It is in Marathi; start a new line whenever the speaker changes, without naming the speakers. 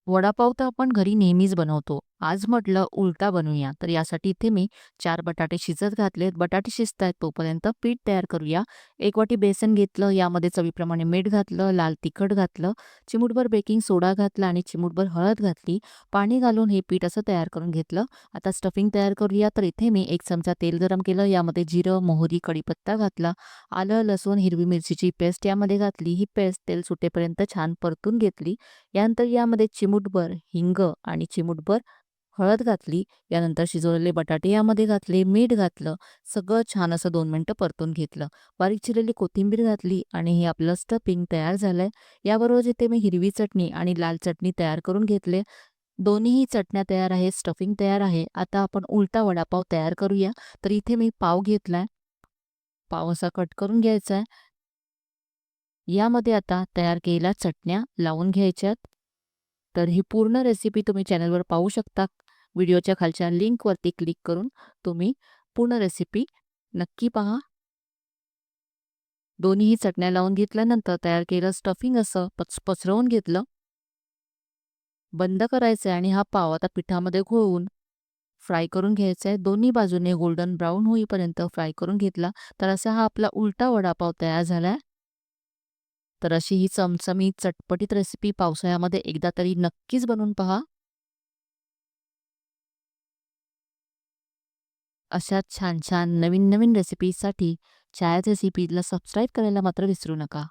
वडापाव तर आपण घरी नेहमीच बनवतो. आज म्हटलं उलटा बनवूया. तर यासाठी इथे मी 4 बटाटे शिजत घातलेत. बटाटे शिजतायत तोपर्यंत पीठ तयार करूया. 1 वाटी बेसन घेतलं, यामध्ये चवीप्रमाणे मीठ घातलं, लाल तिखट घातलं, चिमूटभर बेकिंग सोडा घातला आणि चिमूटभर हळद घातली. पाणी घालून हे पीठ असं तयार करून घेतलं. आता स्टफिंग तयार करूया. तर इथे मी 1 चमचा तेल गरम केलं. यामध्ये जिरं, मोहरी, कढीपत्ता घातला. आलं, लसूण, हिरवी मिरचीची पेस्ट यामध्ये घातली. ही पेस्ट तेल सुटेपर्यंत छान परतून घेतली. यानंतर यामध्ये चिमूटभर हिंग आणि चिमूटभर हळद घातली. यानंतर शिजवलेले बटाटे यामध्ये घातले, मीठ घातलं. सगळं छान असं 2 मिनिटं परतून घेतलं. बारीक चिरलेली कोथिंबीर घातली आणि हे आपलं स्टफिंग तयार झालंय. याबरोबर इथे मी हिरवी चटणी आणि लाल चटणी तयार करून घेतले. दोन्हीही चटण्या तयार आहे, स्टफिंग तयार आहे. आता आपण उलटा वडापाव तयार करूया. तर इथे मी पाव घेतलाय. पाव असा कट करून घ्यायचा आहे. यामध्ये आता तयार केलेल्या चटण्या लावून घ्यायच्यात. तर ही पूर्ण रेसिपी तुम्ही चॅनलवर पाहू शकता. व्हिडिओच्या खालच्या लिंकवरती क्लिक करून तुम्ही पूर्ण रेसिपी नक्की पहा. दोन्हीही चटण्या लावून घेतल्यानंतर तयार केलेलं स्टफिंग असं पसरवून घेतलं. बंद करायचं आहे आणि हा पाव आता पिठामध्ये घोळवून फ्राय करून घ्यायचा आहे. दोन्ही बाजूने गोल्डन ब्राउन होईपर्यंत फ्राय करून घेतला. तर असा हा आपला उलटा वडापाव तयार झाला. तर अशी ही चमचमीत चटपटीत रेसिपी पावसाळ्यामध्ये एकदा तरी नक्कीच बनवून पहा. अशा छान-छान, नवीन-नवीन रेसिपीसाठी छायाच रेसिपीला सबस्क्राईब करायला मात्र विसरू नका.